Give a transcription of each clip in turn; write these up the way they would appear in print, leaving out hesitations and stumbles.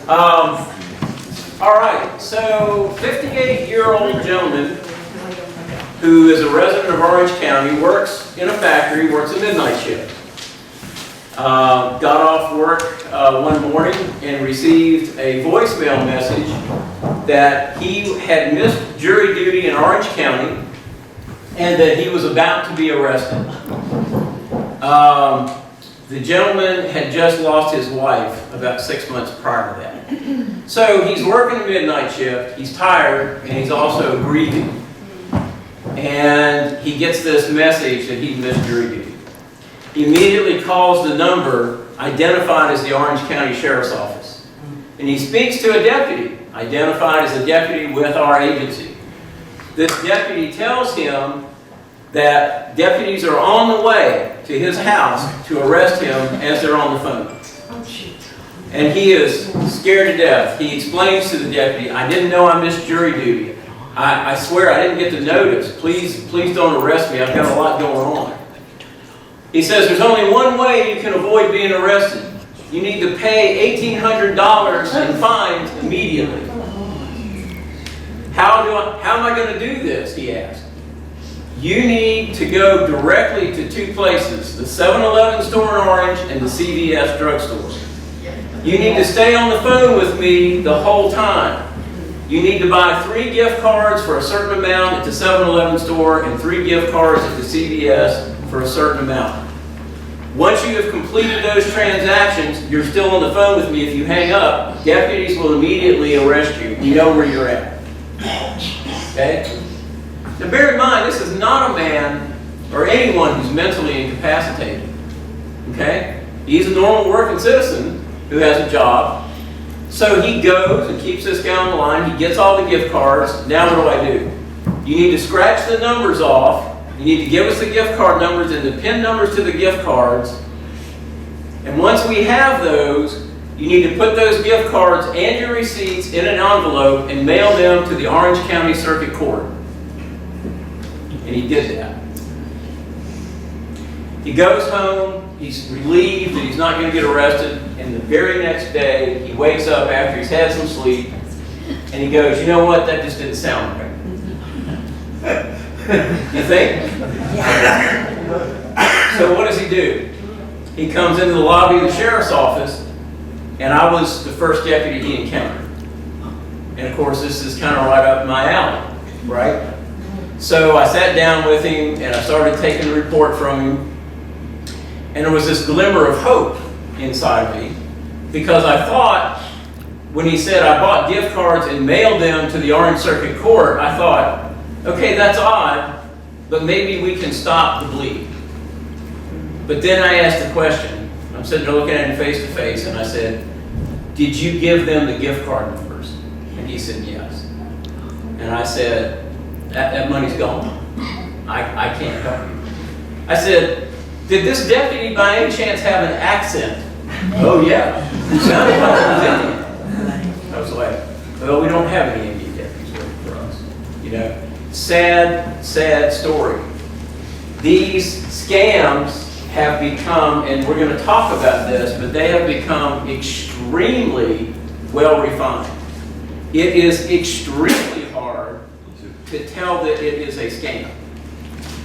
All right, so 58-year-old gentleman who is a resident of Orange County, works in a factory, works a midnight shift. Got off work one morning and received a voicemail message that he had missed jury duty in Orange County and that he was about to be arrested. The gentleman had just lost his wife about 6 months prior to that. So he's working a midnight shift, he's tired, and he's also grieving. And he gets this message that he missed jury duty. He immediately calls the number identified as the Orange County Sheriff's Office. And he speaks to a deputy, identified as a deputy with our agency. This deputy tells him that deputies are on the way to his house to arrest him as they're on the phone. And he is scared to death. He explains to the deputy, I didn't know I missed jury duty. I swear I didn't get the notice. Please don't arrest me. I've got a lot going on. He says there's only one way you can avoid being arrested. You need to pay $1,800 in fines immediately. How am I going to do this? He asked. You need to go directly to two places, the 7-Eleven store in Orange and the CVS drugstore. You need to stay on the phone with me the whole time. You need to buy 3 gift cards for a certain amount at the 7-Eleven store and 3 gift cards at the CVS for a certain amount. Once you have completed those transactions, you're still on the phone with me. If you hang up, deputies will immediately arrest you. You know where you're at. Okay? Now bear in mind, this is not a man or anyone who's mentally incapacitated. Okay? He's a normal working citizen who has a job. So he goes and keeps this guy on the line. He gets all the gift cards. Now what do? You need to scratch the numbers off. You need to give us the gift card numbers and the PIN numbers to the gift cards. And once we have those, you need to put those gift cards and your receipts in an envelope and mail them to the Orange County Circuit Court. And he did that. He goes home, he's relieved that he's not going to get arrested, and the very next day he wakes up after he's had some sleep and he goes, you know what, that just didn't sound right. You think? So what does he do? He comes into the lobby of the sheriff's office, and I was the first deputy he encountered. And of course this is kind of right up my alley, right? So I sat down with him and I started taking the report from him. And there was this glimmer of hope inside of me, because I thought, when he said I bought gift cards and mailed them to the Orange Circuit Court, I thought, okay, that's odd, but maybe we can stop the bleed. But then I asked the question. I'm sitting there looking at him face to face, and I said, did you give them the gift card numbers? And he said, yes. And I said, that money's gone. I can't help you. I said, did this deputy by any chance have an accent? Oh yeah. He sounded like he was Indian. I was like, well, we don't have any Indian deputies working for us. You know, sad story. These scams have become, and we're going to talk about this, but they have become extremely well refined. It is extremely hard to tell that it is a scam.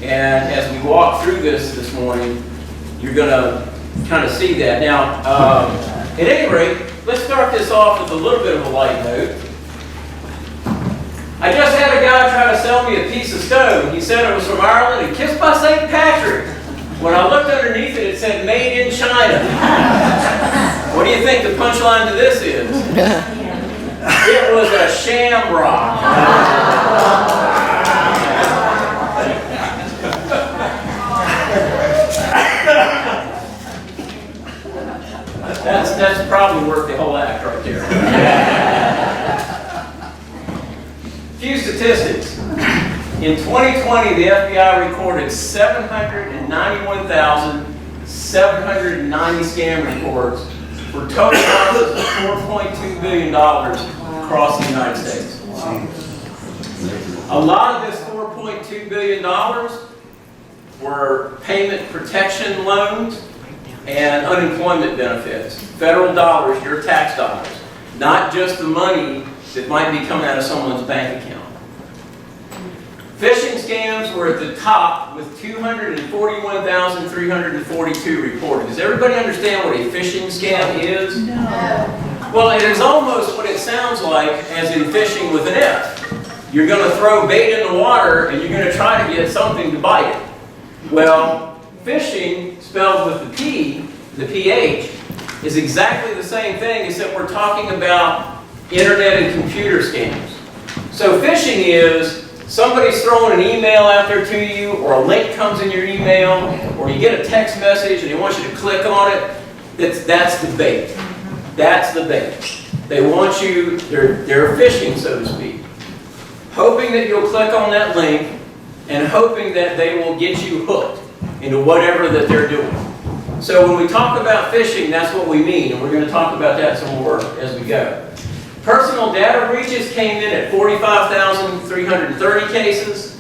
And as we walk through this morning, you're going to kind of see that. Now, at any rate, let's start this off with a little bit of a light note. I just had a guy try to sell me a piece of stone. He said it was from Ireland and kissed by St. Patrick. When I looked underneath it, it said made in China. What do you think the punchline to this is? It was a shamrock. That's probably worth the whole act right there. Few statistics. In 2020, the FBI recorded 791,790 scam reports for total losses of $4.2 billion across the United States. A lot of this $4.2 billion were payment protection loans and unemployment benefits. Federal dollars, your tax dollars. not just the money that might be coming out of someone's bank account. Phishing scams were at the top with 241,342 reported. Does everybody understand what a phishing scam is? No. Well, it is almost what it sounds like, as in fishing with an F. You're going to throw bait in the water and you're going to try to get something to bite it. Well, phishing, spelled with the P, the PH, is exactly the same thing, except we're talking about internet and computer scams. So phishing is somebody's throwing an email out there to you, or a link comes in your email, or you get a text message and they want you to click on it. That's the bait. That's the bait. They want you, they're phishing, so to speak. Hoping that you'll click on that link and hoping that they will get you hooked into whatever that they're doing. So when we talk about phishing, that's what we mean, and we're going to talk about that some more as we go. Personal data breaches came in at 45,330 cases,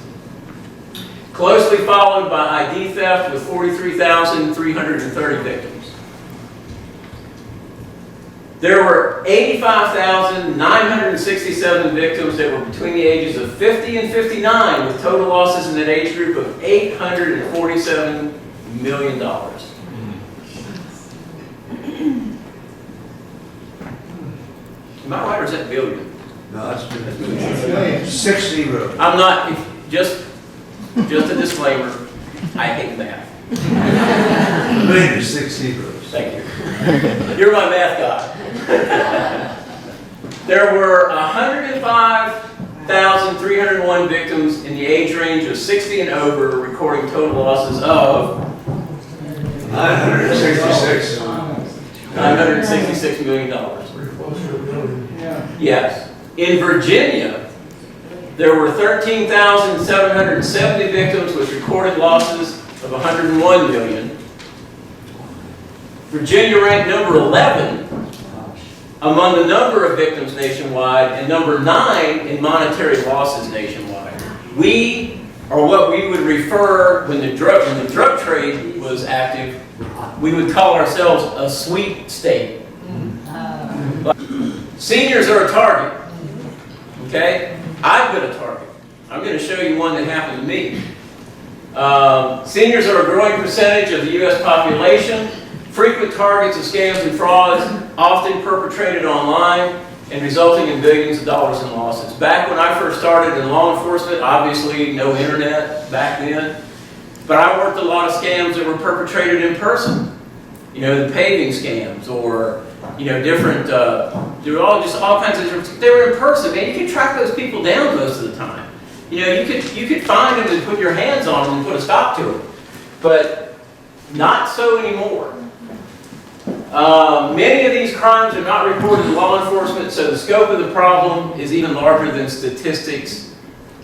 closely followed by ID theft with 43,330 victims. There were 85,967 victims that were between the ages of 50 and 59, with total losses in that age group of $847 million. Am I right, or is that billion? No, that's billion. 6 zeros. I'm not, just a disclaimer, I hate math. Billion is 6 zeros. Thank you. You're my math guy. There were 105,301 victims in the age range of 60 and over, recording total losses of 966. $966 million. Yes. In Virginia, there were 13,770 victims with recorded losses of $101 million. Virginia ranked number 11 among the number of victims nationwide and number 9 in monetary losses nationwide. We are what we would refer, when the drug trade was active, we would call ourselves a sweet state. Seniors are a target. Okay? I've been a target. I'm going to show you one that happened to me. Seniors are a growing percentage of the U.S. population, frequent targets of scams and frauds, often perpetrated online and resulting in billions of dollars in losses. Back when I first started in law enforcement, obviously no internet back then, but I worked a lot of scams that were perpetrated in person. You know, the paving scams, or different. There were all kinds of different. They were in person, man. You could track those people down most of the time. You could find them and put your hands on them and put a stop to it, but not so anymore. Many of these crimes are not reported to law enforcement, so the scope of the problem is even larger than statistics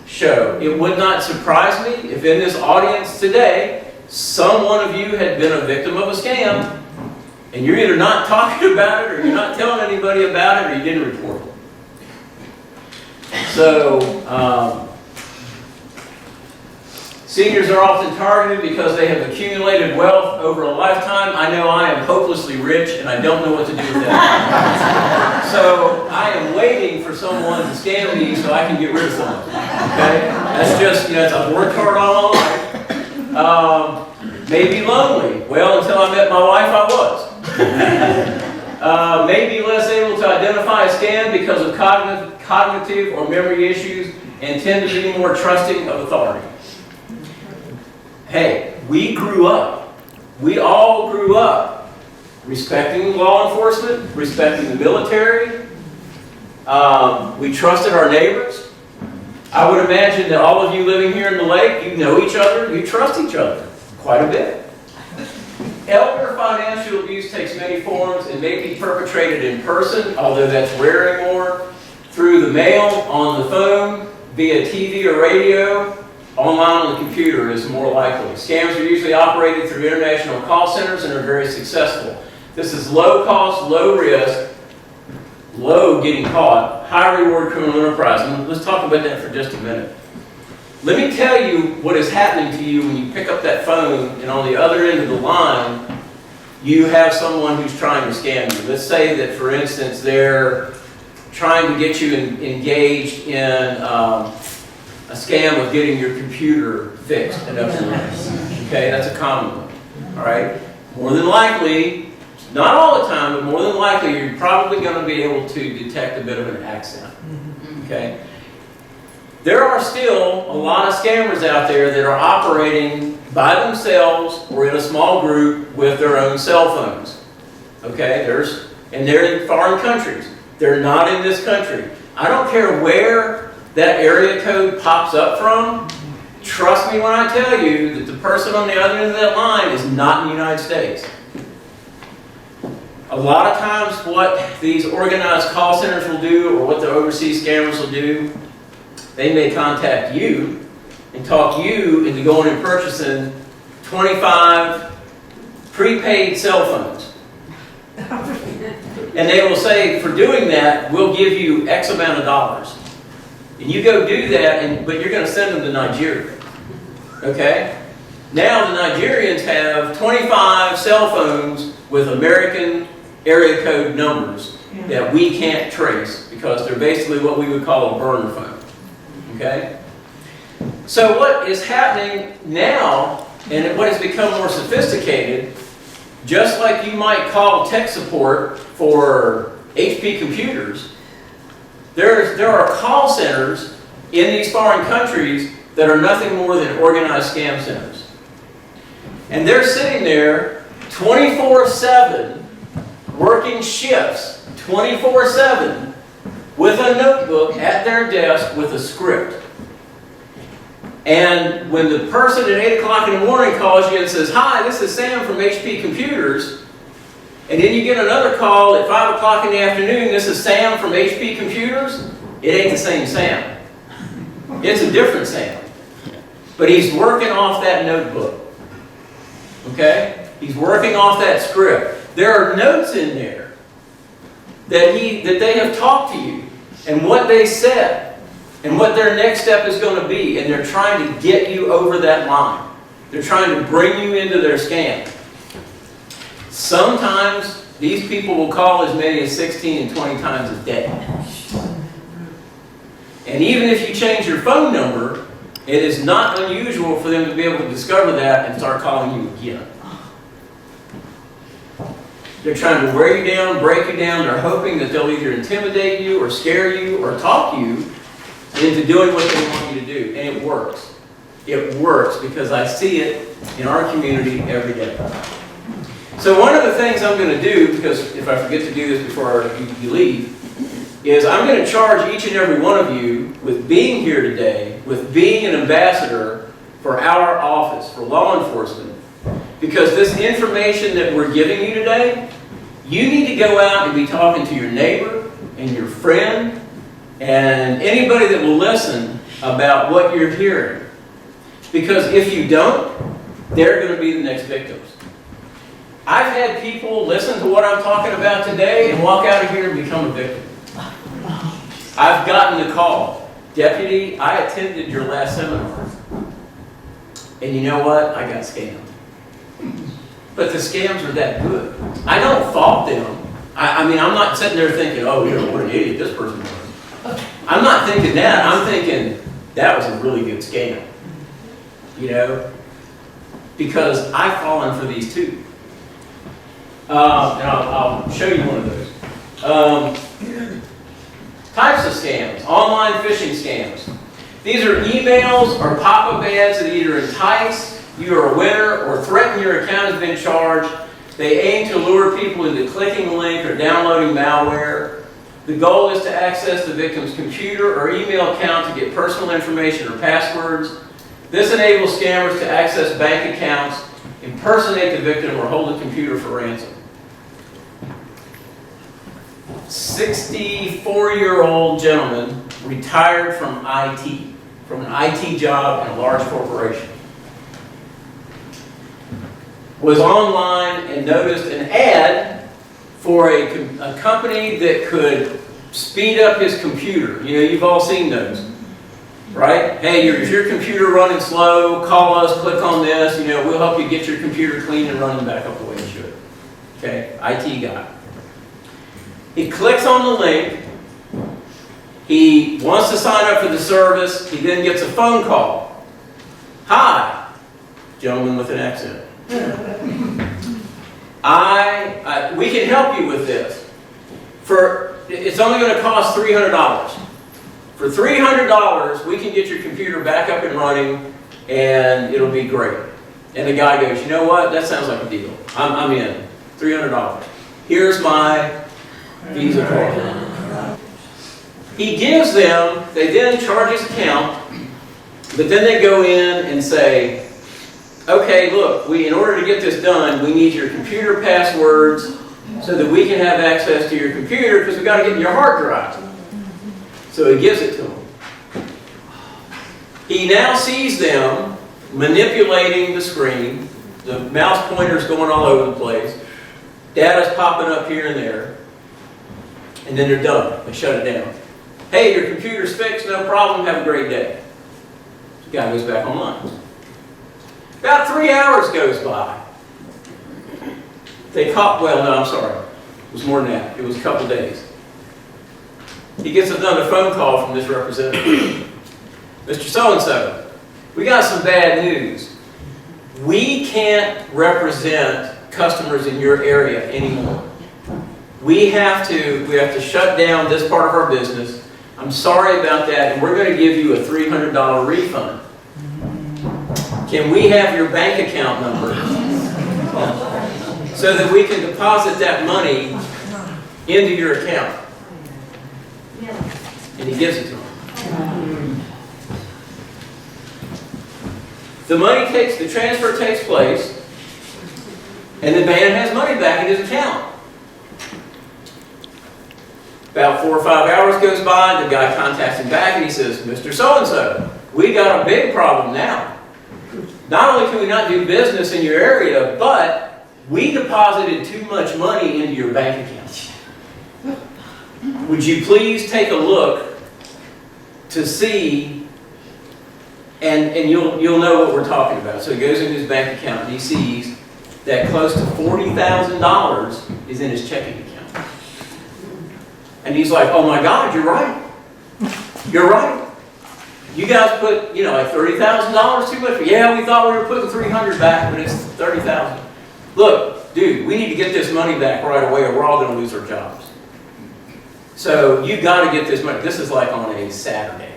show. It would not surprise me if in this audience today, some one of you had been a victim of a scam, and you're either not talking about it, or you're not telling anybody about it, or you didn't report it. So, seniors are often targeted because they have accumulated wealth over a lifetime. I know I am hopelessly rich, and I don't know what to do with that. So I am waiting for someone to scam me so I can get rid of someone. Okay? That's just, I've worked hard all my life. Maybe lonely. Well, until I met my wife, I was. Maybe less able to identify a scam because of cognitive or memory issues, and tend to be more trusting of authority. Hey, we grew up. We all grew up respecting law enforcement, respecting the military. We trusted our neighbors. I would imagine that all of you living here in the lake, you know each other, you trust each other quite a bit. Elder financial abuse takes many forms and may be perpetrated in person, although that's rare anymore, through the mail, on the phone, via TV or radio. Online on the computer is more likely. Scams are usually operated through international call centers and are very successful. This is low cost, low risk, low getting caught, high reward criminal enterprise. And let's talk about that for just a minute. Let me tell you what is happening to you when you pick up that phone and on the other end of the line, you have someone who's trying to scam you. Let's say that, for instance, they're trying to get you engaged in a scam of getting your computer fixed and up and running. Okay, that's a common one. All right? More than likely, not all the time, but more than likely, you're probably going to be able to detect a bit of an accent. Okay? There are still a lot of scammers out there that are operating by themselves or in a small group with their own cell phones. Okay? And they're in foreign countries. They're not in this country. I don't care where that area code pops up from. Trust me when I tell you that the person on the other end of that line is not in the United States. A lot of times what these organized call centers will do, or what the overseas scammers will do, they may contact you and talk you into going and purchasing 25 prepaid cell phones. And they will say, for doing that, we'll give you X amount of dollars. And you go do that, but you're going to send them to Nigeria. Okay? Now the Nigerians have 25 cell phones with American area code numbers that we can't trace because they're basically what we would call a burner phone. Okay? So what is happening now, and what has become more sophisticated, just like you might call tech support for HP computers, there are call centers in these foreign countries that are nothing more than organized scam centers. And they're sitting there 24/7, working shifts 24/7 with a notebook at their desk with a script. And when the person at 8 o'clock in the morning calls you and says, "Hi, this is Sam from HP Computers," and then you get another call at 5 o'clock in the afternoon, "This is Sam from HP Computers," it ain't the same Sam. It's a different Sam. But he's working off that notebook. Okay? He's working off that script. There are notes in there that they have talked to you and what they said and what their next step is going to be, and they're trying to get you over that line. They're trying to bring you into their scam. Sometimes these people will call as many as 16 and 20 times a day. And even if you change your phone number, it is not unusual for them to be able to discover that and start calling you again. They're trying to wear you down, break you down. They're hoping that they'll either intimidate you or scare you or talk you into doing what they want you to do. And it works. It works because I see it in our community every day. So one of the things I'm going to do, because if I forget to do this before you leave, is I'm going to charge each and every one of you with being here today, with being an ambassador for our office, for law enforcement. Because this information that we're giving you today, you need to go out and be talking to your neighbor and your friend and anybody that will listen about what you're hearing. Because if you don't, they're going to be the next victims. I've had people listen to what I'm talking about today and walk out of here and become a victim. I've gotten the call, "Deputy, I attended your last seminar. And you know what? I got scammed." But the scams are that good. I don't fault them. I mean, I'm not sitting there thinking, "Oh, you know, what an idiot this person was." I'm not thinking that. I'm thinking, that was a really good scam. You know? Because I've fallen for these too. And I'll show you one of those. Types of scams. Online phishing scams. These are emails or pop-up ads that either entice you are a winner or threaten your account has been charged. They aim to lure people into clicking a link or downloading malware. The goal is to access the victim's computer or email account to get personal information or passwords. This enables scammers to access bank accounts, impersonate the victim, or hold the computer for ransom. 64-year-old gentleman retired from IT, from an IT job in a large corporation. Was online and noticed an ad for a company that could speed up his computer. You know, you've all seen those, right? Hey, is your computer running slow? Call us, click on this. You know, we'll help you get your computer clean and running back up the way it should. Okay, IT guy. He clicks on the link, He wants to sign up for the service. He then gets a phone call. Hi, gentleman with an accent. We can help you with this. It's only going to cost $300. For $300, we can get your computer back up and running, and it'll be great. And the guy goes, you know what? That sounds like a deal. I'm in. $300. Here's my Visa card. He gives them, they then charge his account, but then they go in and say, okay, look, in order to get this done, we need your computer passwords so that we can have access to your computer because we've got to get in your hard drive. So he gives it to them. He now sees them manipulating the screen, the mouse pointer's going all over the place, data's popping up here and there, and then they're done. They shut it down. Hey, your computer's fixed, no problem, have a great day. The guy goes back online. About 3 hours goes by. It was more than that. It was a couple days. He gets another phone call from this representative. Mr. So-and-so, we got some bad news. We can't represent customers in your area anymore. We have to shut down this part of our business. I'm sorry about that, and we're going to give you a $300 refund. Can we have your bank account number so that we can deposit that money into your account? And he gives it to him. The transfer takes place, and the man has money back in his account. About 4 or 5 hours goes by, the guy contacts him back and he says, Mr. So-and-so, we got a big problem now. Not only can we not do business in your area, but we deposited too much money into your bank account. Would you please take a look to see, and you'll know what we're talking about. So he goes into his bank account and he sees that close to $40,000 is in his checking account. And he's like, oh my God, you're right. You're right. You guys put, like $30,000 too much. Yeah, we thought we were putting $300 back, but it's $30,000. Look, dude, we need to get this money back right away or we're all going to lose our jobs. So you got to get this money. This is like on a Saturday.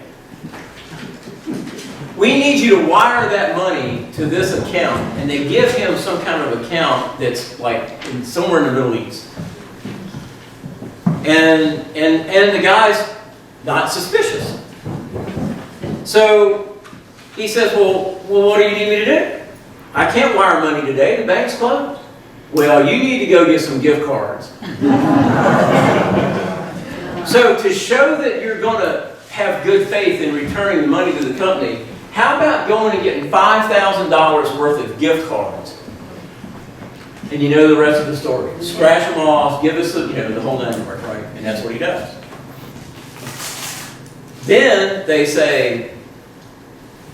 We need you to wire that money to this account. And they give him some kind of account that's like somewhere in the Middle East. And the guy's not suspicious. So he says, well, what do you need me to do? I can't wire money today. The bank's closed. Well, you need to go get some gift cards. So to show that you're going to have good faith in returning the money to the company, how about going and getting $5,000 worth of gift cards? And you know the rest of the story. Scratch them off, give us the whole network, right? And that's what he does. Then they say,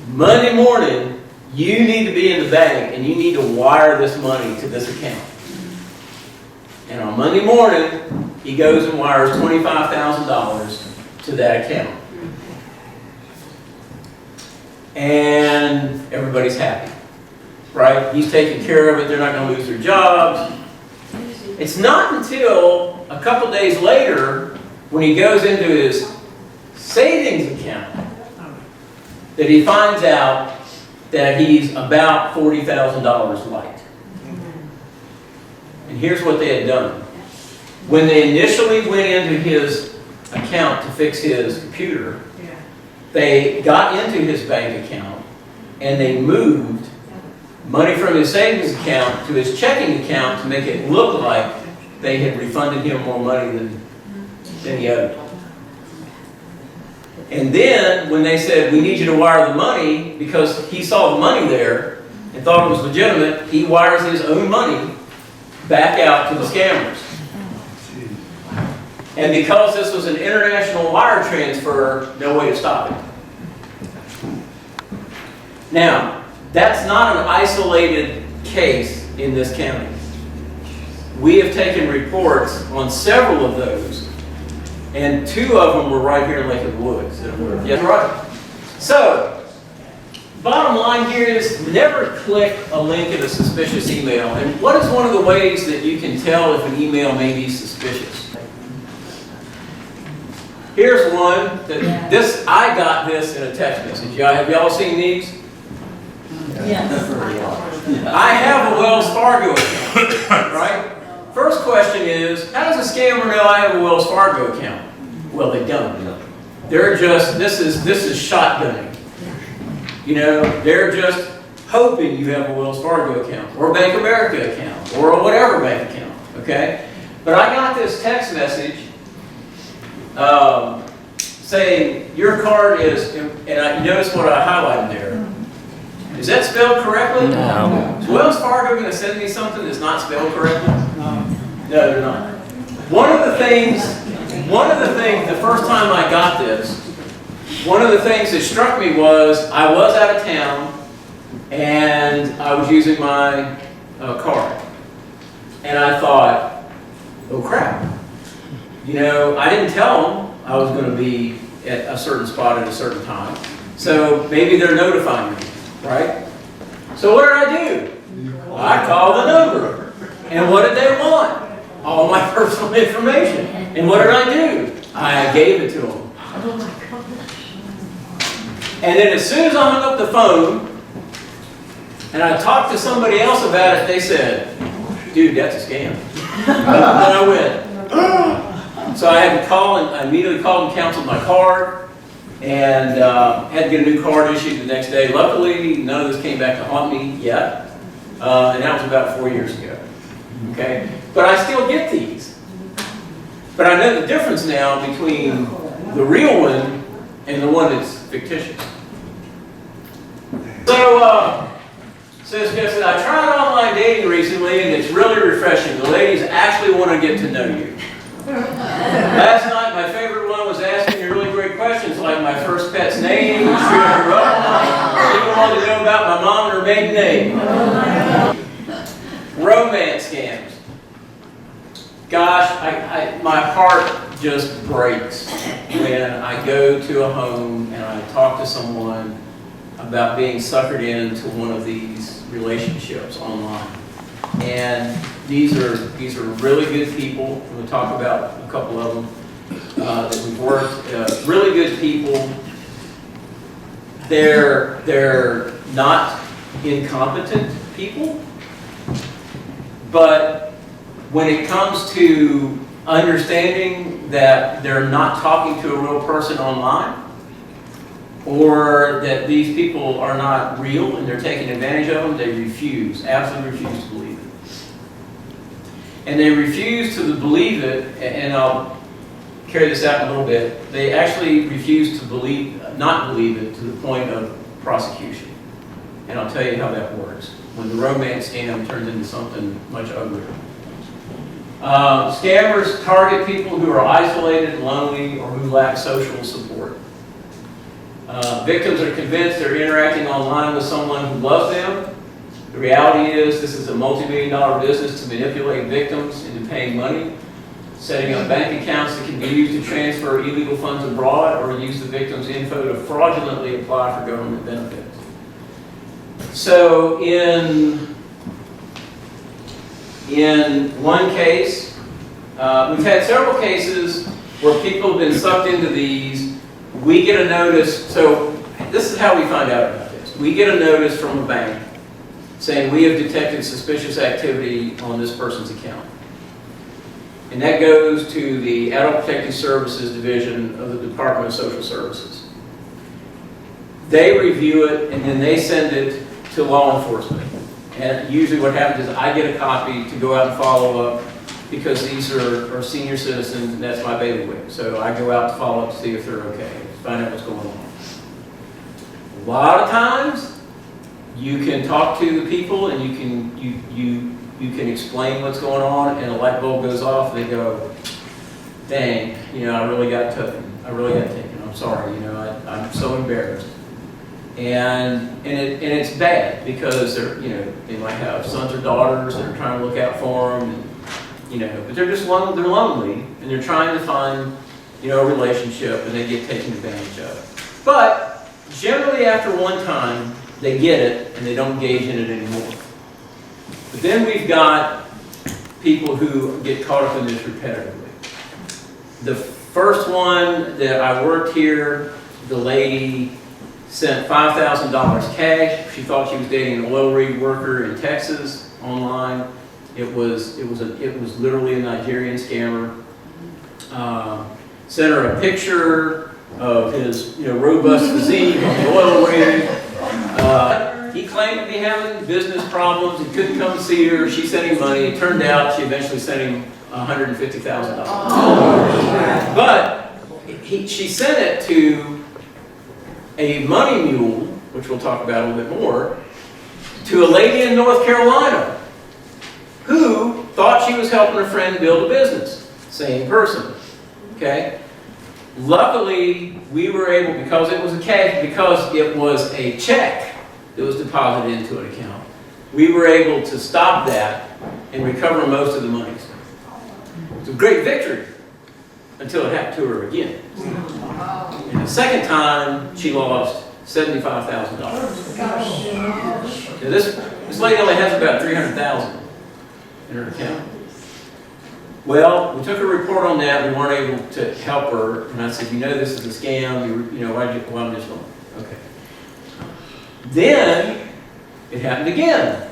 Monday morning, you need to be in the bank and you need to wire this money to this account. And on Monday morning, he goes and wires $25,000 to that account. And everybody's happy, right? He's taking care of it. They're not going to lose their jobs. It's not until a couple days later when he goes into his savings account that he finds out that he's about $40,000 light. And here's what they had done. When they initially went into his account to fix his computer, they got into his bank account and they moved money from his savings account to his checking account to make it look like they had refunded him more money than he owed. And then when they said, we need you to wire the money, because he saw the money there and thought it was legitimate, he wires his own money back out to the scammers. And because this was an international wire transfer, no way to stop it. Now, that's not an isolated case in this county. We have taken reports on several of those And 2 of them were right here in Lake of the Woods. Yes, right. So, bottom line here is never click a link in a suspicious email. And what is one of the ways that you can tell if an email may be suspicious? Here's one that I got this in a text message. Have y'all seen these? Yes. I have a Wells Fargo account, right? First question is, how does a scammer know I have a Wells Fargo account? Well, they don't. They're just, this is shotgunning. You know, they're just hoping you have a Wells Fargo account, or a Bank of America account, or a whatever bank account, okay? But I got this text message saying, your card is, and I notice what I highlighted there. Is that spelled correctly? No. Is Wells Fargo going to send me something that's not spelled correctly? No, they're not. One of the things, the first time I got this, one of the things that struck me was I was out of town and I was using my card. And I thought, oh crap. You know, I didn't tell them I was going to be at a certain spot at a certain time. So maybe they're notifying me. Right? So what did I do? I called the number. And what did they want? All my personal information. And what did I do? I gave it to them. And then as soon as I hung up the phone, and I talked to somebody else about it, they said, dude, that's a scam. And I went, so I had to call, and I immediately called and canceled my card. And had to get a new card issued the next day. Luckily, none of this came back to haunt me yet. And that was about 4 years ago. Okay? But I still get these. But I know the difference now between the real one and the one that's fictitious. So, says Kesner, I tried online dating recently and it's really refreshing. The ladies actually want to get to know you. Last night, my favorite one was asking me really great questions like my first pet's name, the street I grew up on, even wanted to know about my mom and her maiden name. Romance scams. Gosh, my heart just breaks when I go to a home and I talk to someone about being suckered into one of these relationships online. And these are really good people. We'll talk about a couple of them that we've worked. Really good people. They're not incompetent people, but when it comes to understanding that they're not talking to a real person online, or that these people are not real and they're taking advantage of them, they absolutely refuse to believe it. And they refuse to believe it, and I'll carry this out in a little bit, they actually refuse to not believe it to the point of prosecution. And I'll tell you how that works when the romance scam turns into something much uglier. Scammers target people who are isolated, lonely, or who lack social support. Victims are convinced they're interacting online with someone who loves them. The reality is this is a multi-million-dollar business to manipulate victims into paying money, setting up bank accounts that can be used to transfer illegal funds abroad or use the victim's info to fraudulently apply for government benefits. So in one case, we've had several cases where people have been sucked into these. We get a notice, so this is how we find out about this. We get a notice from a bank saying we have detected suspicious activity on this person's account. And that goes to the Adult Protective Services Division of the Department of Social Services. They review it and then they send it to law enforcement. And usually what happens is I get a copy to go out and follow up because these are senior citizens and that's my bailiwick. So I go out to follow up to see if they're okay, find out what's going on. A lot of times, you can talk to the people and you can explain what's going on, and a light bulb goes off. And they go, "Dang, I really got taken. I'm sorry. I'm so embarrassed." And it's bad because they might have sons or daughters that are trying to look out for them, and, but they're just they're lonely and they're trying to find a relationship, and they get taken advantage of. But generally after one time, they get it and they don't engage in it anymore. But then we've got people who get caught up in this repetitively. The first one that I worked here, the lady sent $5,000 cash. She thought she was dating an oil rig worker in Texas online. It was literally a Nigerian scammer. Sent her a picture of his robust physique on the oil rig. He claimed to be having business problems and couldn't come see her. She sent him money. It turned out she eventually sent him $150,000. But she sent it to a money mule, which we'll talk about a little bit more, to a lady in North Carolina who thought she was helping her friend build a business. Same person. Okay? Luckily, we were able, because it was a check that was deposited into an account, we were able to stop that and recover most of the money. It was a great victory until it happened to her again. And the second time, she lost $75,000. Now this lady only has about $300,000 in her account. Well, we took a report on that. We weren't able to help her, and I said, this is a scam. Well, I'm just going. Okay. Then it happened again.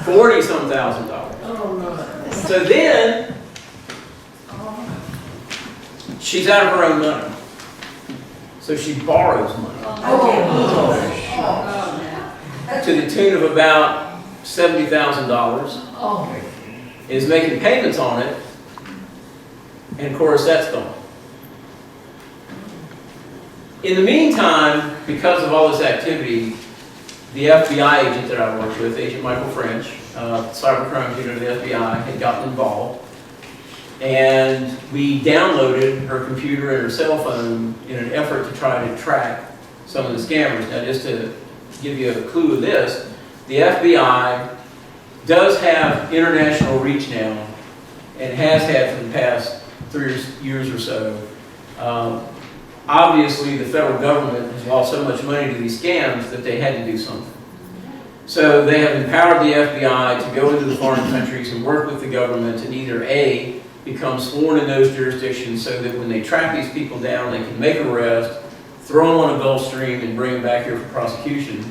$40-some thousand. So then she's out of her own money. So she borrows money to the tune of about $70,000. Is making payments on it, and of course that's gone. In the meantime, because of all this activity, the FBI agent that I worked with, Agent Michael French, cybercrime unit of the FBI, had gotten involved, and we downloaded her computer and her cell phone in an effort to try to track some of the scammers. Now, just to give you a clue of this, the FBI does have international reach now, and has had for the past 3 years or so. Obviously, the federal government has lost so much money to these scams that they had to do something. So they have empowered the FBI to go into the foreign countries and work with the government and either A, become sworn in those jurisdictions so that when they track these people down, they can make an arrest, throw them on a Gulf Stream, and bring them back here for prosecution,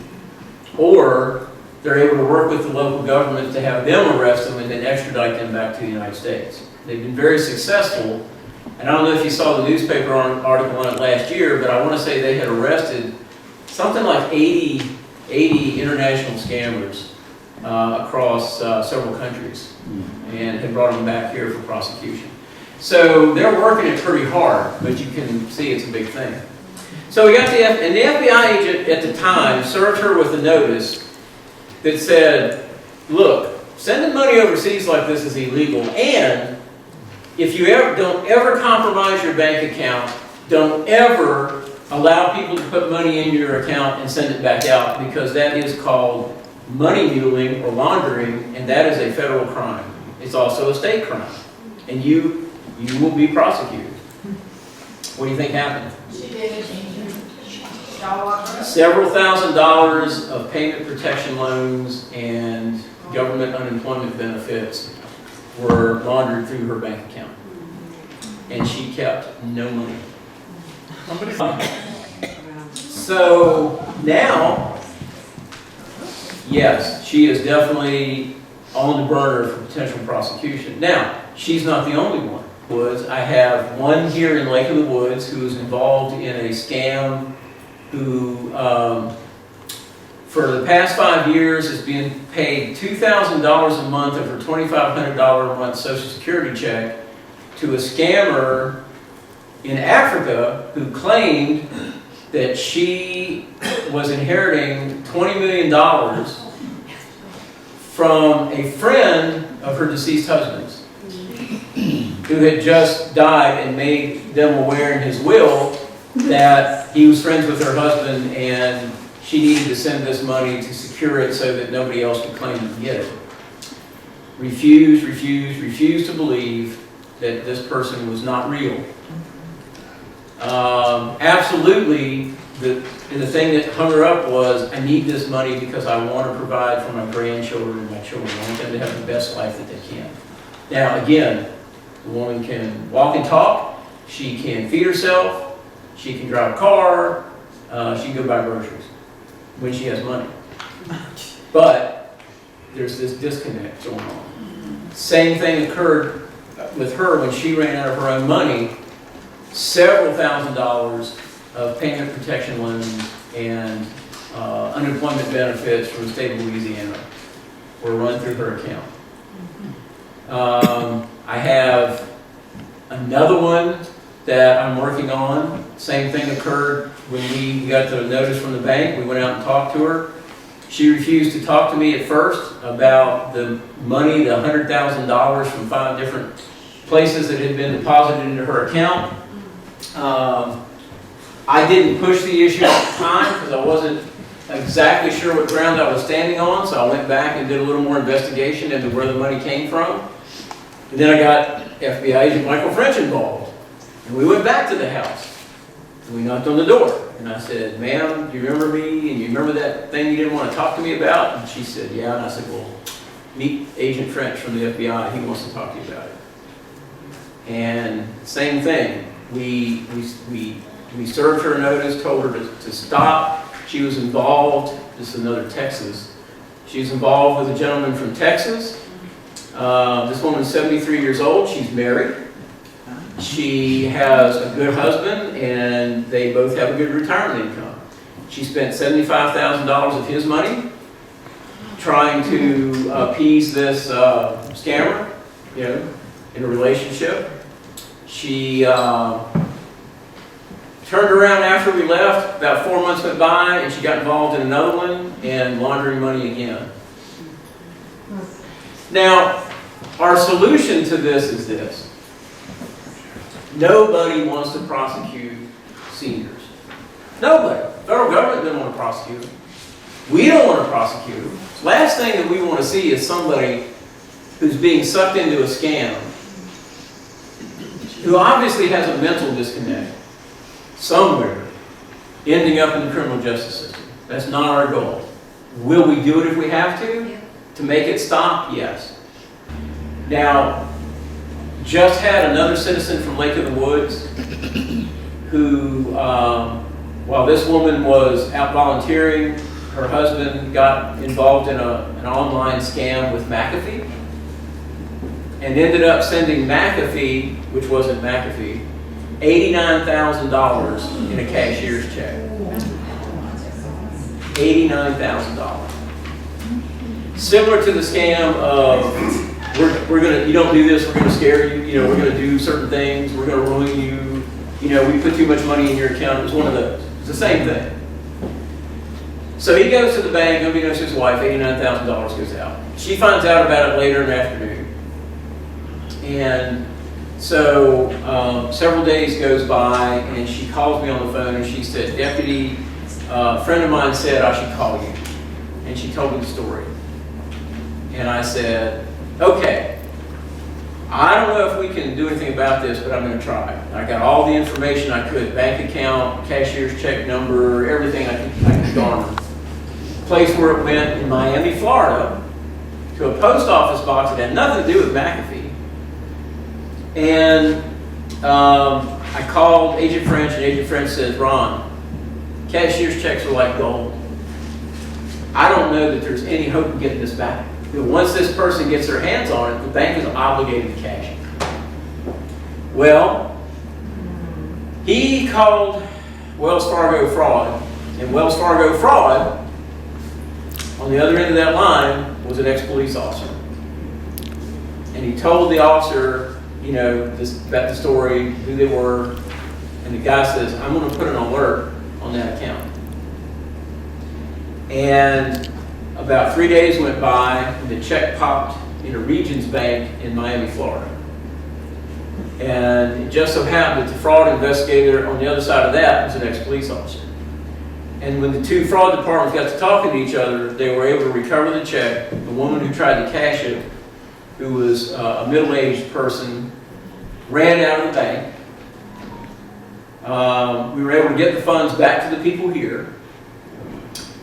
or they're able to work with the local government to have them arrest them and then extradite them back to the United States. They've been very successful, and I don't know if you saw the newspaper article on it last year, but I want to say they had arrested something like 80 international scammers across several countries and had brought them back here for prosecution. So they're working it pretty hard, but you can see it's a big thing. So we got the FBI agent at the time served her with a notice that said, look, sending money overseas like this is illegal, and if you don't ever compromise your bank account, don't ever allow people to put money in your account and send it back out, because that is called money muling or laundering, and that is a federal crime. It's also a state crime, and you will be prosecuted. What do you think happened? She did it. Several $1,000s of payment protection loans and government unemployment benefits were laundered through her bank account. And she kept no money. So now, yes, she is definitely on the burner for potential prosecution. Now, she's not the only one. I have one here in Lake of the Woods who is involved in a scam who, for the past 5 years, has been paid $2,000 a month of her $2,500 a month Social Security check to a scammer in Africa who claimed that she was inheriting $20 million from a friend of her deceased husband's, who had just died and made them aware in his will that he was friends with her husband and she needed to send this money to secure it so that nobody else could claim to get it. Refused to believe that this person was not real. Absolutely, the thing that hung her up was, I need this money because I want to provide for my grandchildren and my children. I want them to have the best life that they can. Now, again, the woman can walk and talk, she can feed herself, she can drive a car, she can go buy groceries when she has money. But there's this disconnect going on. Same thing occurred with her when she ran out of her own money. Several $1,000s of payment protection loans and unemployment benefits from the state of Louisiana were run through her account. I have another one that I'm working on. Same thing occurred when we got the notice from the bank. We went out and talked to her. She refused to talk to me at first about the money, the $100,000 from 5 different places that had been deposited into her account. I didn't push the issue at the time because I wasn't exactly sure what ground I was standing on, so I went back and did a little more investigation into where the money came from. And then I got FBI agent Michael French involved. And we went back to the house. And we knocked on the door. And I said, ma'am, do you remember me? And you remember that thing you didn't want to talk to me about? And she said, yeah. And I said, well, meet Agent French from the FBI. He wants to talk to you about it. And same thing. We served her a notice, told her to stop. She was involved, this is another Texas. She was involved with a gentleman from Texas. This woman's 73 years old. She's married. She has a good husband, and they both have a good retirement income. She spent $75,000 of his money trying to appease this scammer, in a relationship. She turned around after we left. About 4 months went by, and she got involved in another one and laundering money again. Now, our solution to this is this. Nobody wants to prosecute seniors. Nobody. The federal government doesn't want to prosecute them. We don't want to prosecute them. Last thing that we want to see is somebody who's being sucked into a scam, who obviously has a mental disconnect somewhere, ending up in the criminal justice system. That's not our goal. Will we do it if we have to? To make it stop? Yes. Now, just had another citizen from Lake of the Woods who, while this woman was out volunteering, her husband got involved in an online scam with McAfee and ended up sending McAfee, which wasn't McAfee, $89,000 in a cashier's check. $89,000. Similar to the scam of, we're gonna, you don't do this, we're gonna scare you, we're gonna do certain things, we're gonna ruin you, we put too much money in your account. It was one of those. It's the same thing. So he goes to the bank, unbeknownst to his wife, $89,000 goes out. She finds out about it later in the afternoon. And so several days goes by, and she calls me on the phone, and she said, Deputy, a friend of mine said I should call you. And she told me the story. And I said, okay, I don't know if we can do anything about this, but I'm going to try. I got all the information I could, bank account, cashier's check number, everything I could garner. Place where it went in Miami, Florida, to a post office box that had nothing to do with McAfee. And I called Agent French, and Agent French says, Ron, cashier's checks are like gold. I don't know that there's any hope of getting this back. Once this person gets their hands on it, the bank is obligated to cash it. Well, he called Wells Fargo fraud, and Wells Fargo fraud, on the other end of that line, was an ex-police officer. And he told the officer, about the story, who they were, and the guy says, I'm going to put an alert on that account. And about 3 days went by, and the check popped in a Regions Bank in Miami, Florida. And it just so happened that the fraud investigator on the other side of that was an ex-police officer. And when the two fraud departments got to talking to each other, they were able to recover the check. The woman who tried to cash it, who was a middle-aged person, ran out of the bank. We were able to get the funds back to the people here.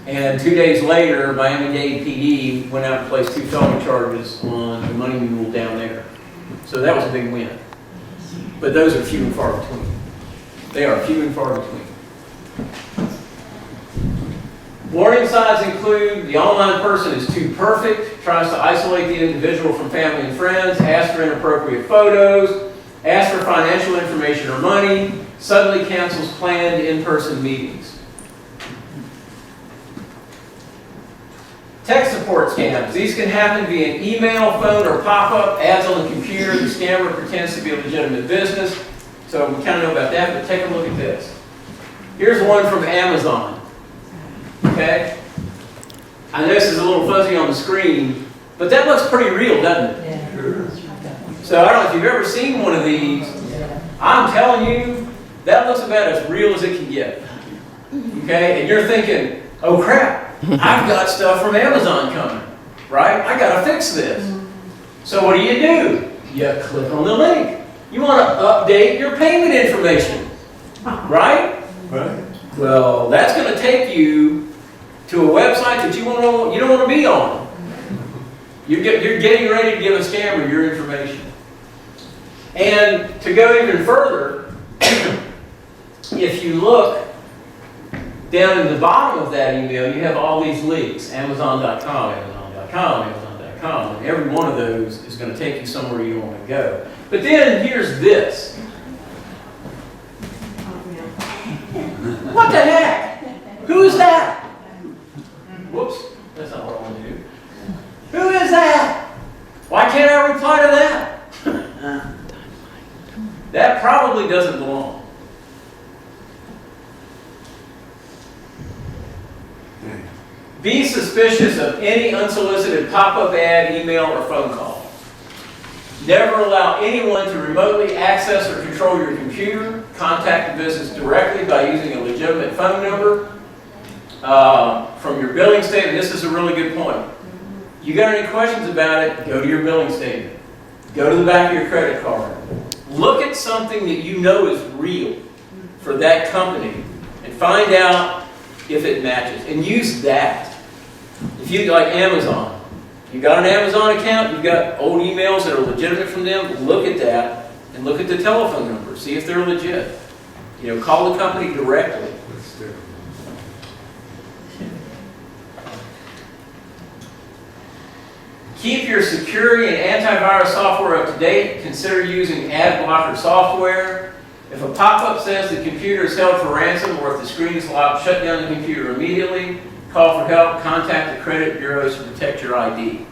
And 2 days later, Miami-Dade PD went out and placed 2 felony charges on the money mule down there. So that was a big win. But those are few and far between. They are few and far between. Warning signs include the online person is too perfect, tries to isolate the individual from family and friends, asks for inappropriate photos, asks for financial information or money, suddenly cancels planned in-person meetings. Tech support scams. These can happen via email, phone, or pop-up, ads on the computer. The scammer pretends to be a legitimate business. So we kind of know about that, but take a look at this. Here's one from Amazon. Okay? I know this is a little fuzzy on the screen, but that looks pretty real, doesn't it? Yeah. Sure. So I don't know if you've ever seen one of these. I'm telling you, that looks about as real as it can get. Okay? And you're thinking, oh crap, I've got stuff from Amazon coming, right? I gotta fix this. So what do? You click on the link. You want to update your payment information, right? Right. Well, that's going to take you to a website that you don't want to be on. You're getting ready to give a scammer your information. And to go even further, if you look down in the bottom of that email, you have all these links: Amazon.com, Amazon.com, Amazon.com, and every one of those is going to take you somewhere you want to go. But then here's this. What the heck? Who is that? Whoops, that's not what I want to do. Who is that? Why can't I reply to that? That probably doesn't belong. Be suspicious of any unsolicited pop-up ad, email, or phone call. Never allow anyone to remotely access or control your computer. Contact the business directly by using a legitimate phone number. From your billing statement, this is a really good point. You got any questions about it, go to your billing statement. Go to the back of your credit card. Look at something that you know is real for that company and find out if it matches. And use that. If you like Amazon, you got an Amazon account, you've got old emails that are legitimate from them, look at that and look at the telephone number. See if they're legit. You know, call the company directly. That's terrible. Keep your security and antivirus software up to date. Consider using ad blocker software. If a pop-up says the computer is held for ransom or if the screen is locked, shut down the computer immediately. Call for help. Contact the credit bureaus to protect your ID.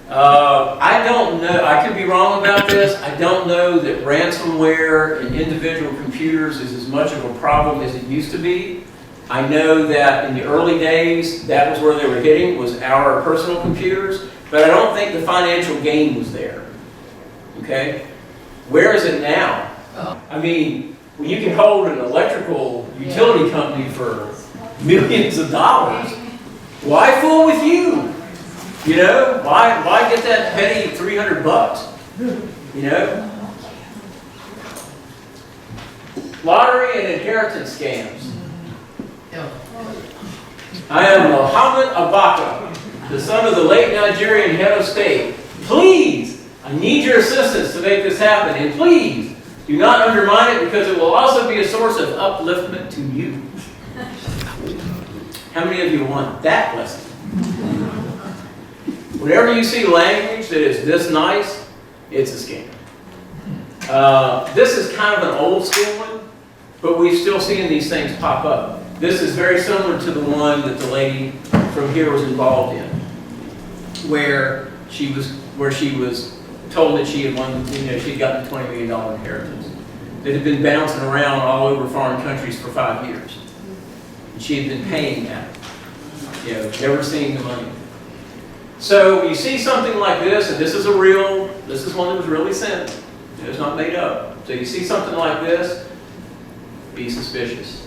I don't know. I could be wrong about this. I don't know that ransomware in individual computers is as much of a problem as it used to be. I know that in the early days, that was where they were hitting, was our personal computers. But I don't think the financial gain was there. Okay? Where is it now? I mean, when you can hold an electrical utility company for millions of dollars, why fool with you? You know? Why get that petty $300? You know? Lottery and inheritance scams. I am Mohammed Abaka, the son of the late Nigerian head of state. Please, I need your assistance to make this happen. And please, do not undermine it because it will also be a source of upliftment to you. How many of you want that lesson? Whenever you see language that is this nice, it's a scam. This is kind of an old school one, but we've still seen these things pop up. This is very similar to the one that the lady from here was involved in, where she was told that she had won, she'd gotten a $20 million inheritance that had been bouncing around all over foreign countries for 5 years. And she had been paying that, never seeing the money. So you see something like this, and this is one that was really sent. It's not made up. So you see something like this, be suspicious.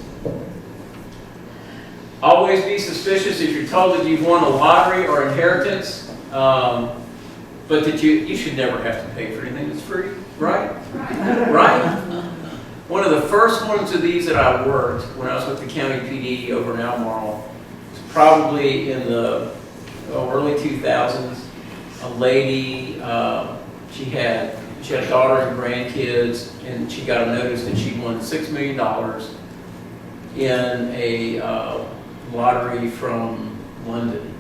Always be suspicious if you're told that you've won a lottery or inheritance, but that you should never have to pay for anything that's free, right? Right? One of the first ones of these that I worked when I was with the county PD over in Albemarle, probably in the early 2000s. A lady, she had daughters and grandkids, and she got a notice that she won $6 million in a lottery from London.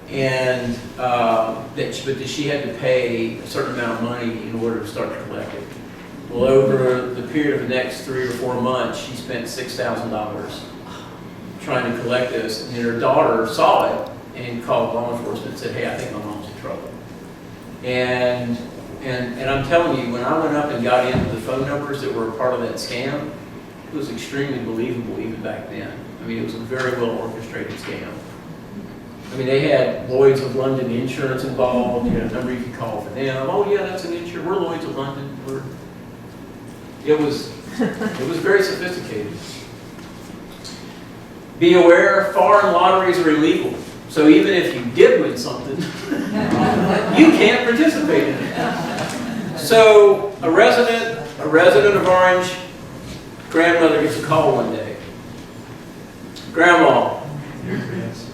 And but she had to pay a certain amount of money in order to start to collect it. Well, over the period of the next 3 or 4 months, she spent $6,000 trying to collect this, and her daughter saw it and called law enforcement and said, "Hey, I think my mom's in trouble." And I'm telling you, when I went up and got into the phone numbers that were a part of that scam, it was extremely believable even back then. I mean, it was a very well orchestrated scam. I mean, they had Lloyd's of London Insurance involved. You had a number you could call for them. Oh yeah, that's an insurance. We're Lloyd's of London. It was very sophisticated. Be aware, foreign lotteries are illegal. So even if you did win something, you can't participate in it. So a resident of Orange, grandmother gets a call one day. "Grandma,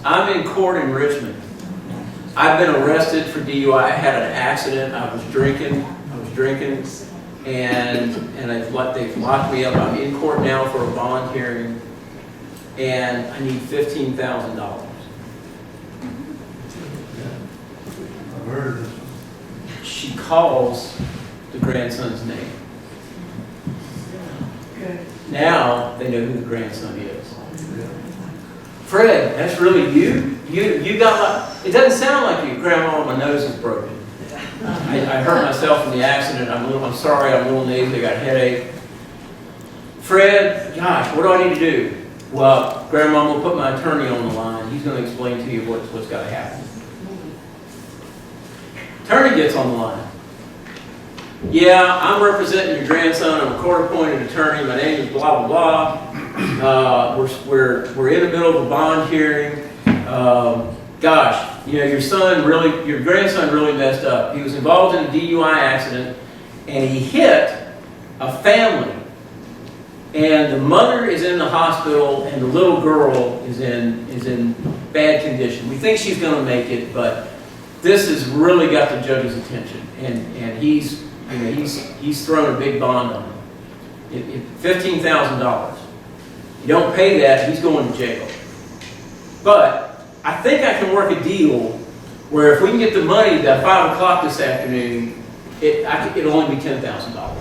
I'm in court in Richmond. I've been arrested for DUI. I had an accident. I was drinking, and they've locked me up. I'm in court now for a bond hearing, and I need $15,000. I've heard of this. She calls the grandson's name. Now they know who the grandson is. "Fred, that's really you? You got my..." "It doesn't sound like you." "Grandma, my nose is broken. I hurt myself in the accident. I'm sorry, I'm a little nasally, I got a headache." "Fred, gosh, what do I need to do?" "Well, Grandma, I'm going to put my attorney on the line. He's going to explain to you what's got to happen." Attorney gets on the line. "Yeah, I'm representing your grandson. I'm a court-appointed attorney. My name is blah, blah, blah. We're in the middle of a bond hearing. Gosh, you know, your grandson really messed up. He was involved in a DUI accident, and he hit a family. And the mother is in the hospital, and the little girl is in bad condition. We think she's going to make it, but this has really got the judge's attention, and he's thrown a big bond on him. $15,000. You don't pay that, he's going to jail. But I think I can work a deal where if we can get the money by 5 o'clock this afternoon, it'll only be $10,000.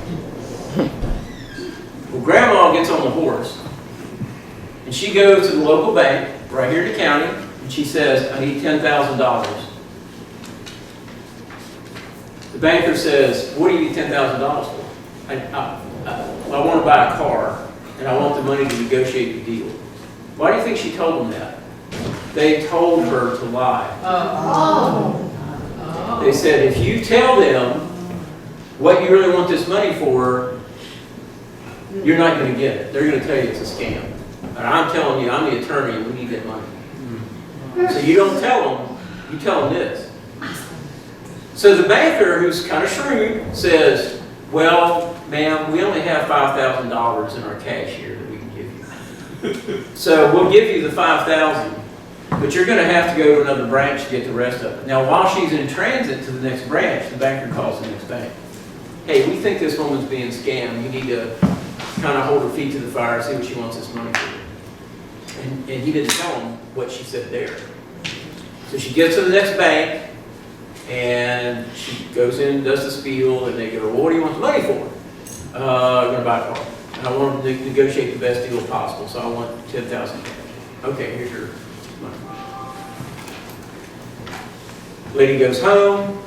Well, Grandma gets on the horse, and she goes to the local bank right here in the county, and she says, "I need $10,000. The banker says, "What do you need $10,000 for?" I want to buy a car, and I want the money to negotiate the deal." Why do you think she told them that? They told her to lie. They said, "If you tell them what you really want this money for, you're not going to get it. They're going to tell you it's a scam. And I'm telling you, I'm the attorney, and we need that money." So you don't tell them, you tell them this. So the banker, who's kind of shrewd, says, "Well, ma'am, we only have $5,000 in our cash here that we can give you. So we'll give you the $5,000, but you're going to have to go to another branch to get the rest of it." Now, while she's in transit to the next branch, the banker calls the next bank. "Hey, we think this woman's being scammed. You need to kind of hold her feet to the fire and see what she wants this money for." And he didn't tell him what she said there. So she gets to the next bank, and she goes in and does the spiel, and they go, "Well, what do you want the money for?" "I'm going to buy a car. And I want to negotiate the best deal possible, so I want $10,000 cash." "Okay, here's your money." Lady goes home,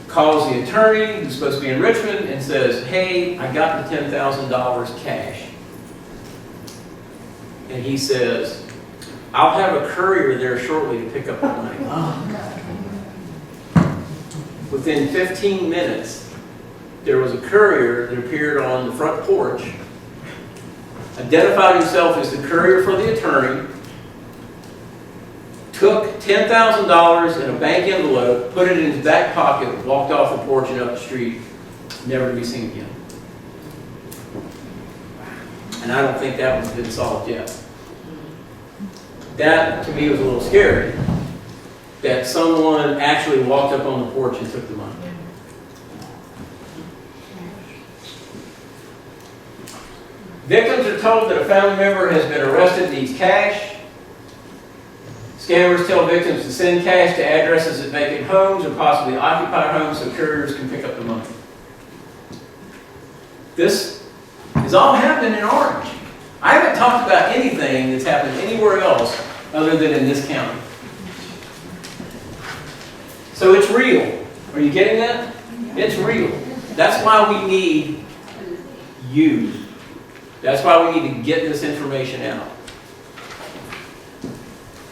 calls the attorney, who's supposed to be in Richmond, and says, "Hey, I got the $10,000 cash." And he says, "I'll have a courier there shortly to pick up the money." Within 15 minutes, there was a courier that appeared on the front porch, identified himself as the courier for the attorney, took $10,000 in a bank envelope, put it in his back pocket, walked off the porch and up the street, never to be seen again. And I don't think that one's been solved yet. That, to me, was a little scary. That someone actually walked up on the porch and took the money. Victims are told that a family member has been arrested and needs cash. Scammers tell victims to send cash to addresses at vacant homes or possibly occupied homes so couriers can pick up the money. This is all happening in Orange. I haven't talked about anything that's happened anywhere else other than in this county. So it's real. Are you getting that? It's real. That's why we need you. That's why we need to get this information out.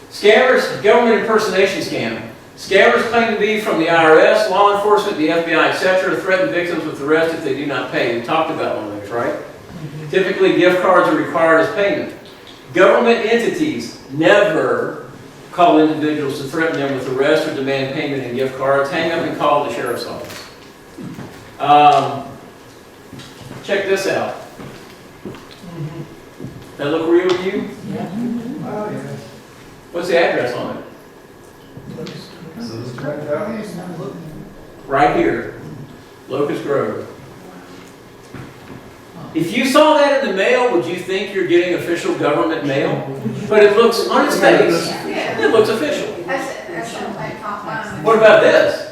Scammers, government impersonation scam. Scammers claim to be from the IRS, law enforcement, the FBI, etc., threaten victims with arrest if they do not pay. We talked about one of those, right? Typically, gift cards are required as payment. Government entities never call individuals to threaten them with arrest or demand payment in gift cards. Hang up and call the sheriff's office. Check this out. That look real to you? Yeah. Oh, yeah. What's the address on it? Right here, Locust Grove. If you saw that in the mail, would you think you're getting official government mail? But it looks, on its face, it looks official. What about this?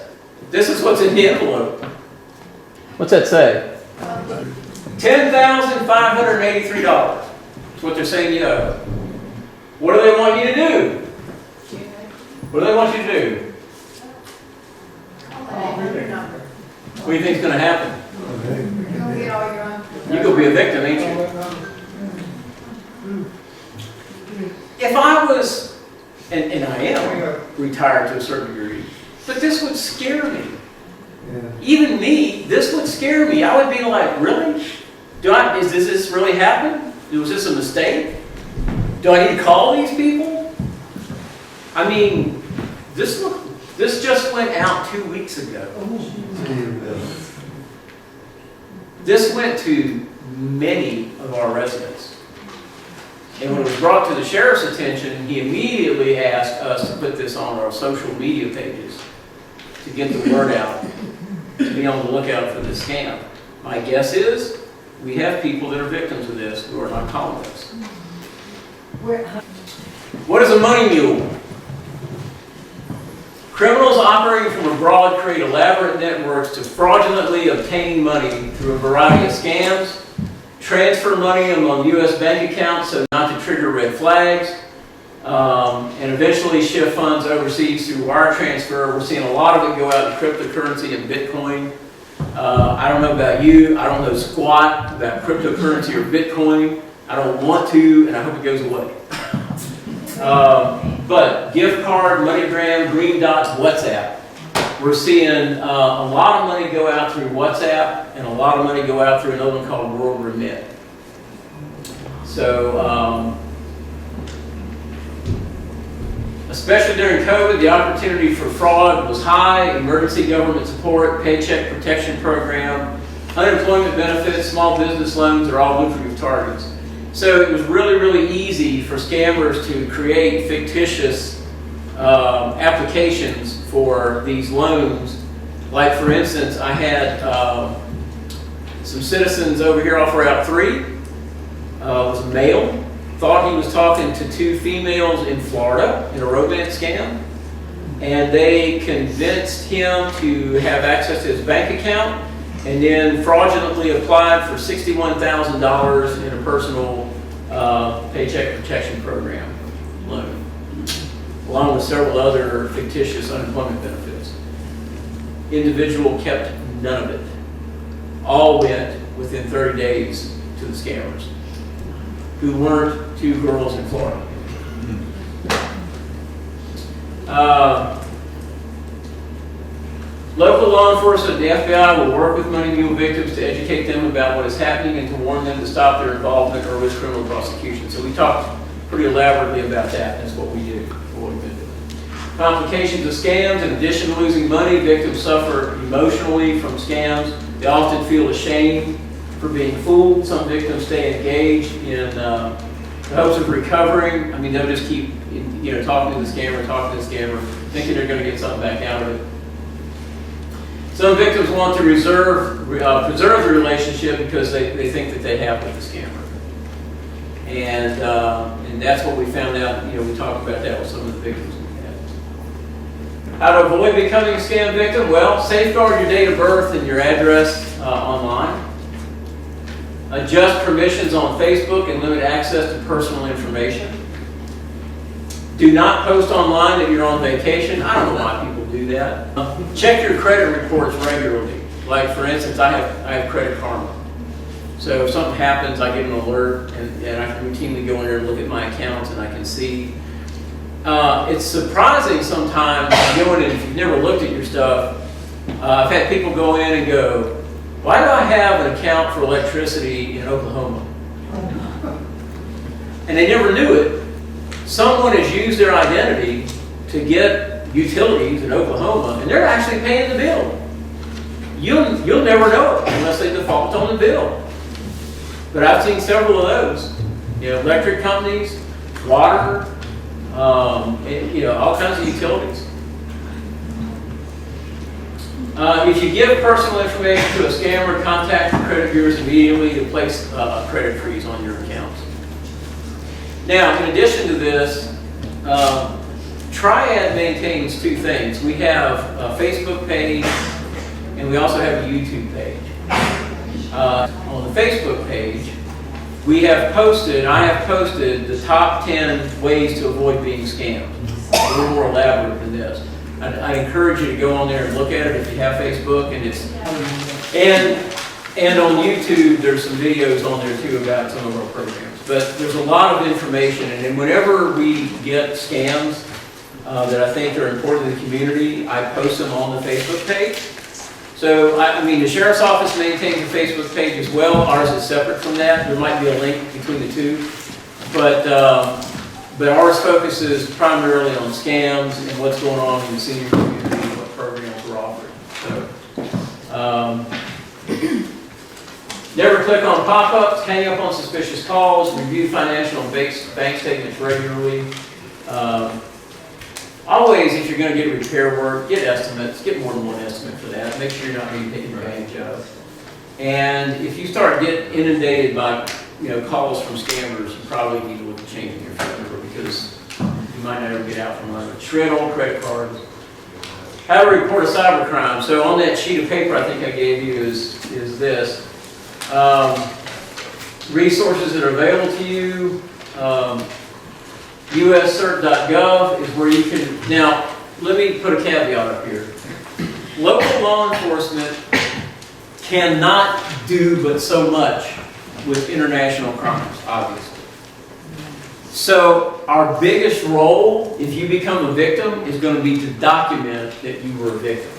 This is what's in the envelope. What's that say? $10,583. That's what they're saying you owe. What do they want you to do? What do they want you to do? What do you think is going to happen? You're going to be a victim, ain't you? If I was, and I am retired to a certain degree, but this would scare me. Even me, this would scare me. I would be like, really? Does this really happen? Was this a mistake? Do I need to call these people? I mean, this just went out 2 weeks ago. This went to many of our residents. And when it was brought to the sheriff's attention, he immediately asked us to put this on our social media pages to get the word out, to be on the lookout for this scam. My guess is we have people that are victims of this who are not calling us. What is a money mule? Criminals operating from abroad create elaborate networks to fraudulently obtain money through a variety of scams, transfer money among U.S. bank accounts so not to trigger red flags, and eventually shift funds overseas through wire transfer. We're seeing a lot of it go out in cryptocurrency and Bitcoin. I don't know about you. I don't know squat about cryptocurrency or Bitcoin. I don't want to, and I hope it goes away. But gift card, MoneyGram, Green Dots, WhatsApp. We're seeing a lot of money go out through WhatsApp and a lot of money go out through another one called World Remit. So, especially during COVID, the opportunity for fraud was high. Emergency government support, paycheck protection program, unemployment benefits, small business loans are all lucrative targets. So it was really, really easy for scammers to create fictitious applications for these loans. Like, for instance, I had some citizens over here off Route 3. Was a male. Thought he was talking to two females in Florida in a romance scam. And they convinced him to have access to his bank account and then fraudulently applied for $61,000 in a personal paycheck protection program loan, along with several other fictitious unemployment benefits. Individual kept none of it. All went within 30 days to the scammers, who weren't two girls in Florida. Local law enforcement and the FBI will work with money mule victims to educate them about what is happening and to warn them to stop their involvement or risk criminal prosecution. So we talked pretty elaborately about that. That's what we do, what we've been doing. Complications of scams. In addition to losing money, victims suffer emotionally from scams. They often feel ashamed for being fooled. Some victims stay engaged in the hopes of recovering. I mean, they'll just keep, talking to the scammer, thinking they're going to get something back out of it. Some victims want to preserve the relationship because they think that they have with the scammer. And that's what we found out, we talked about that with some of the victims we had. How to avoid becoming a scam victim? Well, safeguard your date of birth and your address online. Adjust permissions on Facebook and limit access to personal information. Do not post online that you're on vacation. I don't know why people do that. Check your credit reports regularly. Like, for instance, I have Credit Karma. So if something happens, I get an alert, and I can routinely go in there and look at my accounts, and I can see. It's surprising sometimes, going in, if you've never looked at your stuff, I've had people go in and go, why do I have an account for electricity in Oklahoma? And they never knew it. Someone has used their identity to get utilities in Oklahoma, and they're actually paying the bill. You'll never know it unless they default on the bill. But I've seen several of those. Electric companies, water, all kinds of utilities. If you give personal information to a scammer, contact the credit bureaus immediately to place a credit freeze on your accounts. Now, in addition to this, Triad maintains two things. We have a Facebook page, and we also have a YouTube page. On the Facebook page, I have posted the top 10 ways to avoid being scammed. A little more elaborate than this. I encourage you to go on there and look at it if you have Facebook, and on YouTube there's some videos on there too about some of our programs. But there's a lot of information, and then whenever we get scams that I think are important to the community, I post them on the Facebook page. So, the Sheriff's Office maintains a Facebook page as well. Ours is separate from that. There might be a link between the two. But ours focuses primarily on scams and what's going on in the senior community and what programs we're offering. So, never click on pop-ups, hang up on suspicious calls, review financial and bank statements regularly. Always, if you're going to get repair work, get estimates. Get more than one estimate for that. Make sure you're not being taken advantage of. And if you start getting inundated by calls from scammers, you probably need to look at changing your phone number because you might not ever get out from under it. Shred old credit cards. How to report a cybercrime. So on that sheet of paper I think I gave you is this. Resources that are available to you. USCert.gov is where you can, now let me put a caveat up here. Local law enforcement cannot do but so much with international crimes, obviously. So our biggest role, if you become a victim, is going to be to document that you were a victim.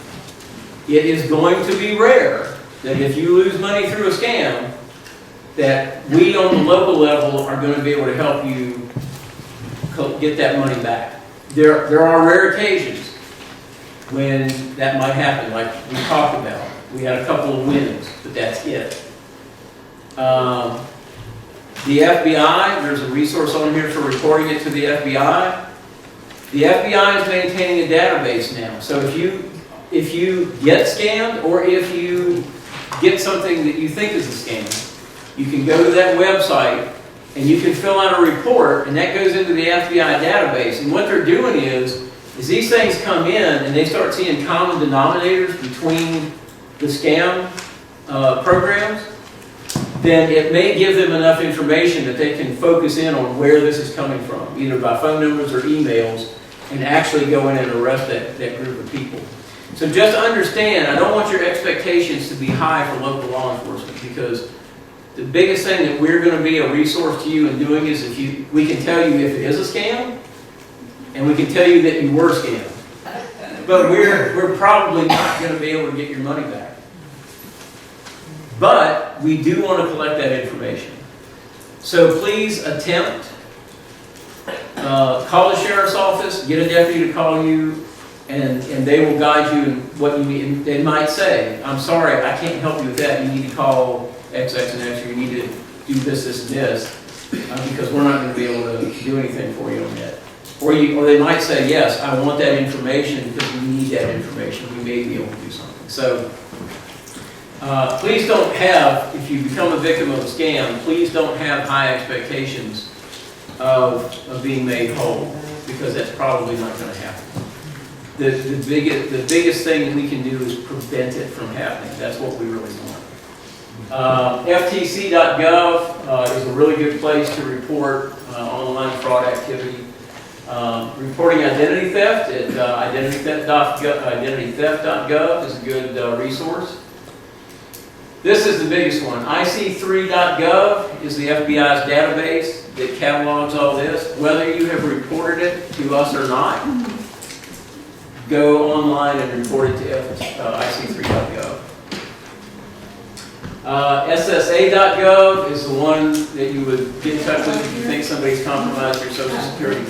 It is going to be rare that if you lose money through a scam, that we on the local level are going to be able to help you get that money back. There are rare occasions when that might happen, like we talked about. We had a couple of wins, but that's it. The FBI, there's a resource on here for reporting it to the FBI. The FBI is maintaining a database now. So if you get scammed or if you get something that you think is a scam, you can go to that website and you can fill out a report, and that goes into the FBI database. And what they're doing is these things come in and they start seeing common denominators between the scam programs, then it may give them enough information that they can focus in on where this is coming from, either by phone numbers or emails, and actually go in and arrest that group of people. So just understand, I don't want your expectations to be high for local law enforcement, because the biggest thing that we're going to be a resource to you in doing is we can tell you if it is a scam, and we can tell you that you were scammed. But we're probably not going to be able to get your money back. But we do want to collect that information. So please attempt. Call the Sheriff's Office, get a deputy to call you, And they will guide you in what you need. And they might say, I'm sorry, I can't help you with that. You need to call X, X, and X, or you need to do this, this, and this, because we're not going to be able to do anything for you on that. Or they might say, yes, I want that information because we need that information. We may be able to do something. So please don't have, if you become a victim of a scam, please don't have high expectations of being made whole, because that's probably not going to happen. The biggest thing that we can do is prevent it from happening. That's what we really want. FTC.gov is a really good place to report online fraud activity. Reporting identity theft at identitytheft.gov is a good resource. This is the biggest one. IC3.gov is the FBI's database that catalogs all this. Whether you have reported it to us or not, go online and report it to IC3.gov. SSA.gov is the one that you would get in touch with if you think somebody's compromised your Social Security